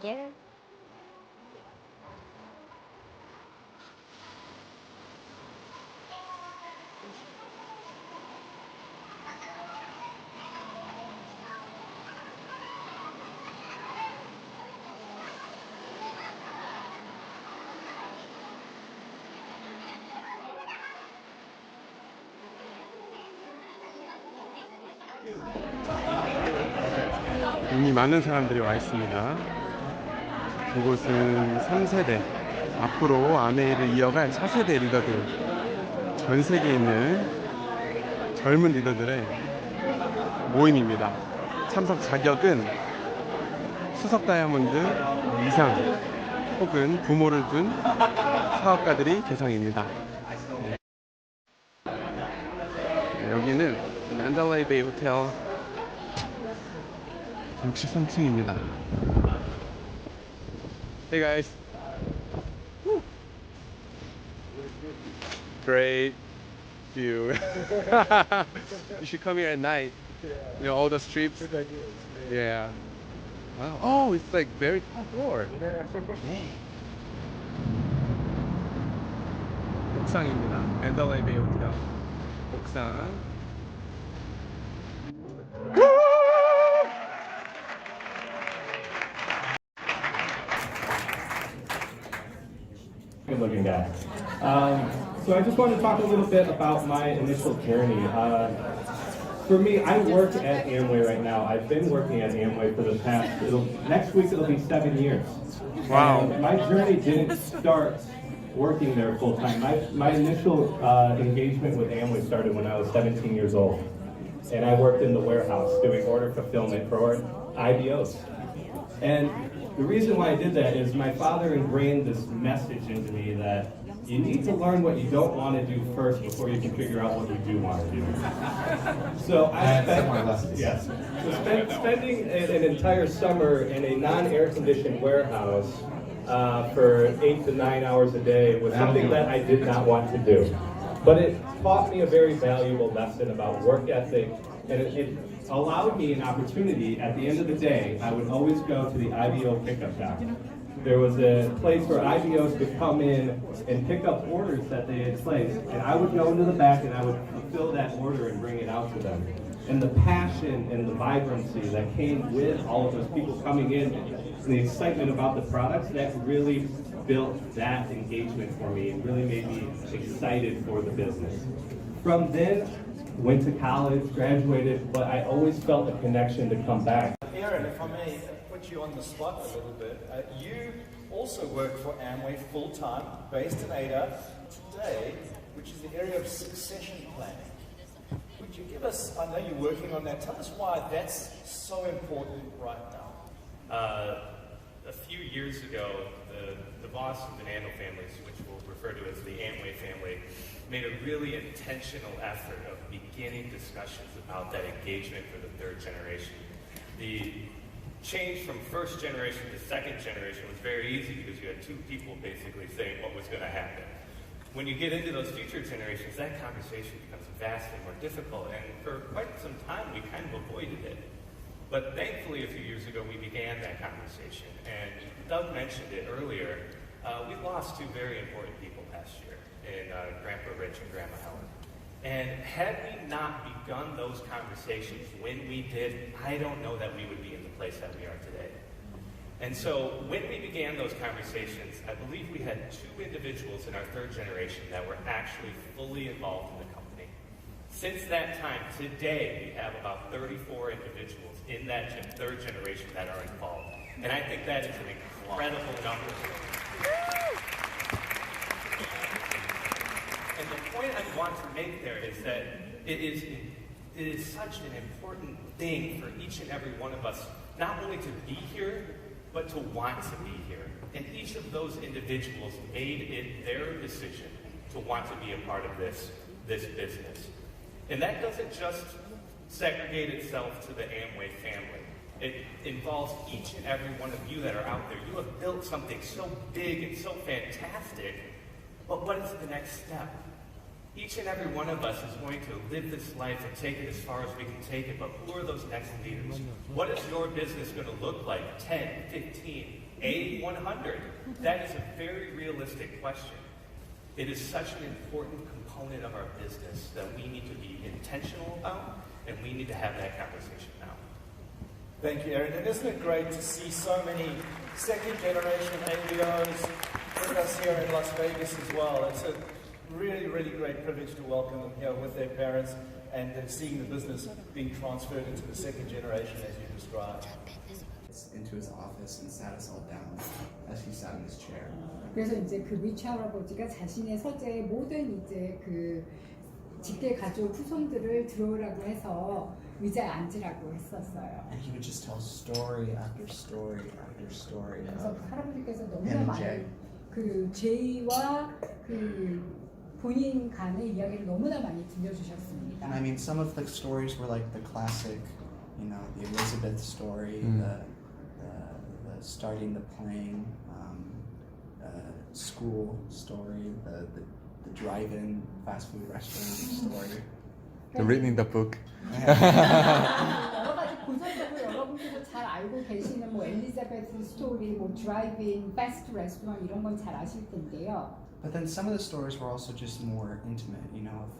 Thank you. 이미 많은 사람들이 와 있습니다. 이곳은 3세대, 앞으로 아메이를 이어갈 4세대 리더들, 전 세계에 있는 젊은 리더들의 모임입니다. 참석 자격은 수석 다이아몬드 이상 혹은 부모를 둔 사업가들이 대상입니다. 네, 여기는 만달라이 베이 호텔 63층입니다. Hey guys. Woo. Great view. You should come here at night. You know, all the strips. Yeah. Wow. Oh, it's like very top floor. Dang. 옥상입니다. 만달라이 베이 호텔 옥상. Good looking guy. So I just want to talk a little bit about my initial journey. For me, I work at Amway right now. I've been working at Amway for the past, next week it'll be 7 years. Wow. And my journey didn't start working there full time. My initial engagement with Amway started when I was 17 years old. And I worked in the warehouse doing order fulfillment for IBOs. And the reason why I did that is my father ingrained this message into me that you need to learn what you don't want to do first before you can figure out what you do want to do. So I spending an entire summer in a non-air conditioned warehouse for 8 to 9 hours a day was something that I did not want to do. But it taught me a very valuable lesson about work ethic, and it allowed me an opportunity. At the end of the day, I would always go to the IBO pickup dock. There was a place where IBOs could come in and pick up orders that they had placed, and I would go into the back and I would fulfill that order and bring it out to them. And the passion and the vibrancy that came with all of those people coming in and the excitement about the products, that really built that engagement for me and really made me excited for the business. From then, went to college, graduated, but I always felt a connection to come back. Aaron, if I may put you on the spot a little bit, you also work for Amway full-time, based in Ada today, which is the area of succession planning. Would you give us, I know you're working on that, tell us why that's so important right now. A few years ago, the Voss and Bonanno families, which we'll refer to as the Amway family, made a really intentional effort of beginning discussions about that engagement for the third generation. The change from first generation to second generation was very easy because you had two people basically saying what was going to happen. When you get into those future generations, that conversation becomes vastly more difficult, and for quite some time we kind of avoided it. But thankfully, a few years ago, we began that conversation. And Doug mentioned it earlier. We lost two very important people last year in Grandpa Rich and Grandma Helen. And had we not begun those conversations when we did, I don't know that we would be in the place that we are today. And so when we began those conversations, I believe we had two individuals in our third generation that were actually fully involved in the company. Since that time, today, we have about 34 individuals in that third generation that are involved. And I think that is an incredible number. And the point I want to make there is that it is such an important thing for each and every one of us, not only to be here, but to want to be here. And each of those individuals made it their decision to want to be a part of this business. And that doesn't just segregate itself to the Amway family. It involves each and every one of you that are out there. You have built something so big and so fantastic, but what is the next step? Each and every one of us is going to live this life and take it as far as we can take it, but who are those next leaders? What is your business going to look like 10, 15, A100? That is a very realistic question. It is such an important component of our business that we need to be intentional about, and we need to have that conversation now. Thank you, Aaron. And isn't it great to see so many second generation ABOs with us here in Las Vegas as well? It's a really, really great privilege to welcome them here with their parents and seeing the business being transferred into the second generation as you described. Into his office and sat us all down as he sat in his chair. 그래서 이제 그 리치 할아버지가 자신의 서재에 모든 이제 그 직계 가족 후손들을 들어오라고 해서 의자에 앉으라고 했었어요. And he would just tell story after story after story. 그래서 그 할아버지께서 너무나 And 많은 Jay. 그 제이와 그 본인 간의 이야기를 너무나 많이 들려주셨습니다. And I mean, some of the stories were like the classic, you know, the Elizabeth story, the starting the plane, school story, the drive-in fast food restaurant story. The reading the book. 여러 가지 고전적으로 여러분들도 잘 알고 계시는 뭐 엘리자베스 스토리, 뭐 드라이브인, 패스트 레스토랑 이런 건 잘 아실 텐데요. But then some of the stories were also just more intimate, you know, of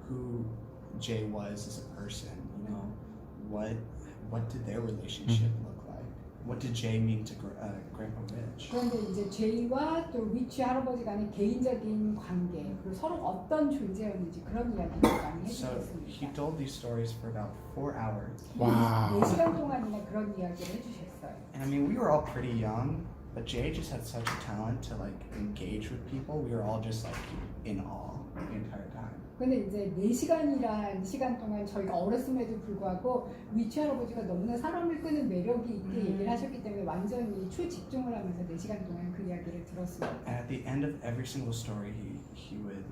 who Jay was as a person, you know, what did their relationship look like? What did Jay mean to Grandpa Rich? 그런데 이제 제이와 또 리치 할아버지 간의 개인적인 관계, 그리고 서로 어떤 존재였는지 그런 이야기를 많이 So he 해주셨습니다. told these stories for about 4 hours. Wow. 4시간 동안이나 그런 이야기를 해주셨어요. And I mean, we were all pretty young, but Jay just had such a talent to like engage with people. We were all just like in awe the entire time. 근데 이제 4시간이란 시간 동안 저희가 어렸음에도 불구하고 리치 할아버지가 너무나 사람을 끄는 매력이 있게 얘기를 하셨기 때문에 완전히 초집중을 하면서 4시간 동안 그 이야기를 들었습니다. And at the end of every single story, he would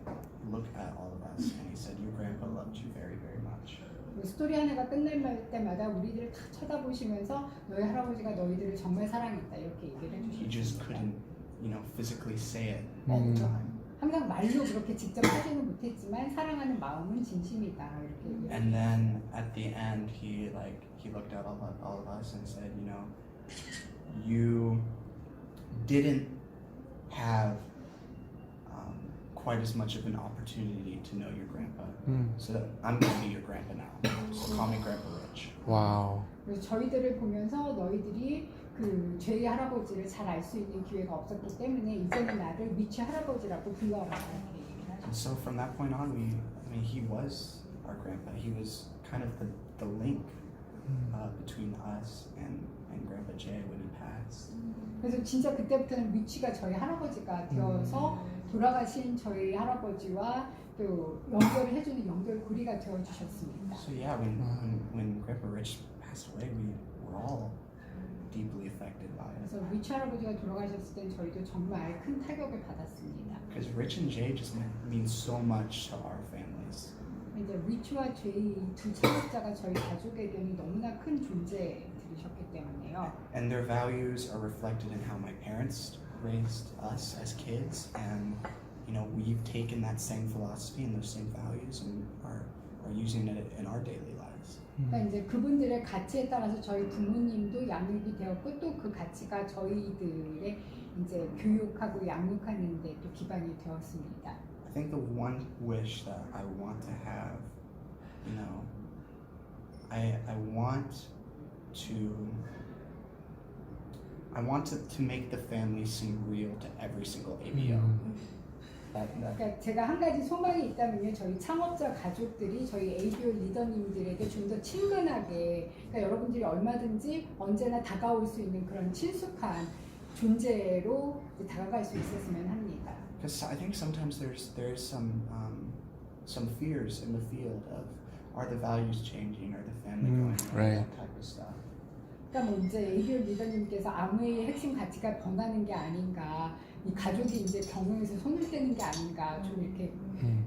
look at all of us and he said, "Your grandpa loved you very, very much." 그 스토리 하나가 끝날 때마다 우리들을 다 쳐다보시면서 너희 할아버지가 너희들을 정말 사랑했다 이렇게 얘기를 He just 해주셨습니다. couldn't, you know, physically say it all the time. 항상 말로 그렇게 직접 하지는 못했지만 사랑하는 마음은 진심이다 이렇게 얘기를 And then at the end, he looked at all of us and said, "You know, you didn't have quite as much of an opportunity to know your grandpa. So I'm going to be your grandpa now. So call me Grandpa Rich." Wow. 그래서 저희들을 보면서 너희들이 그 제이 할아버지를 잘 알 수 있는 기회가 없었기 때문에 이제는 나를 리치 할아버지라고 불러라 이렇게 얘기를 And 하셨어요. so from that point on, he was our grandpa. He was kind of the link between us and Grandpa Jay when he passed. 그래서 진짜 그때부터는 리치가 저희 할아버지가 되어서 돌아가신 저희 할아버지와 또 연결을 해주는 연결고리가 되어주셨습니다. So yeah, when Grandpa Rich passed away, we were all deeply affected by it. 그래서 리치 할아버지가 돌아가셨을 땐 저희도 정말 큰 타격을 받았습니다. Because Rich and Jay just mean so much to our families. 이제 리치와 제이 두 창업자가 저희 가족에게는 너무나 큰 존재들이셨기 때문에요. And their values are reflected in how my parents raised us as kids, and you know, we've taken that same philosophy and those same values and are using it in our daily lives. 그러니까 이제 그분들의 가치에 따라서 저희 부모님도 양육이 되었고 또 그 가치가 저희들의 이제 교육하고 양육하는 데 또 기반이 되었습니다. I think the one wish that I want to have, you know, I want to make the family seem real to every single ABO. 그러니까 제가 한 가지 소망이 있다면요, 저희 창업자 가족들이 저희 ABO 리더님들에게 좀 더 친근하게, 그러니까 여러분들이 얼마든지 언제나 다가올 수 있는 그런 친숙한 존재로 다가갈 수 있었으면 합니다. Because I think sometimes there's some fears in the field of, are the values changing, are the family going away, right. that type of stuff. 그러니까 뭐 이제 ABO 리더님께서 아무의 핵심 가치가 변하는 게 아닌가, 이 가족이 이제 경영에서 손을 떼는 게 아닌가, 좀 이렇게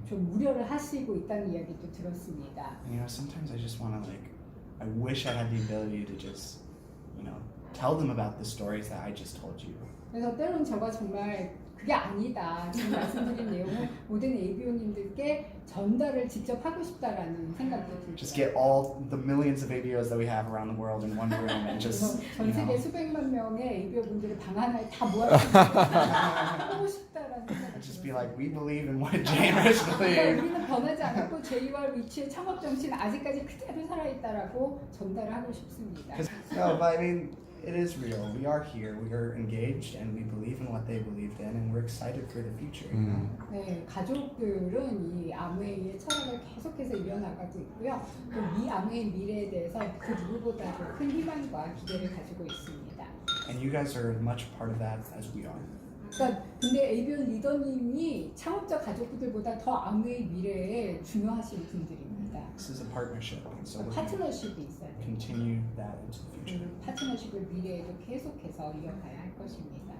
좀 우려를 하시고 있다는 이야기도 들었습니다. And, you know, sometimes I just want to I wish I had the ability to just, you know, tell them about the stories that I just told you. 그래서 때론 제가 정말 그게 아니다. 지금 말씀드린 내용은 모든 ABO님들께 전달을 직접 하고 싶다라는 생각도 들고요. Just get all the millions of ABOs that we have around the world in one room and just, 전 you 세계 know, 수백만 명의 ABO 분들을 방 하나에 다 모아서 싶다라는 생각이 just be 들어요. like, we believe in what James 그러니까 believes. 우리는 변하지 않았고 JUR 위치의 창업 정신 아직까지 그대로 살아있다라고 전달을 하고 싶습니다. No, but I mean, it is real. We are here. We are engaged, and we believe in what they believed in, and we're excited for the future. You know? 네, 가족들은 이 아무웨이의 철학을 계속해서 이어나가고 있고요. 또 이 아무웨이 미래에 대해서 그 누구보다도 큰 희망과 기대를 가지고 있습니다. And you guys are much part of that as we are. 그러니까 근데 ABO 리더님이 창업자 가족들보다 더 아무웨이 미래에 중요하신 분들입니다. This is a partnership, and so we're going to 파트너십이 있어야 돼요. continue that into the future. 파트너십을 미래에도 계속해서 이어가야 할 것입니다.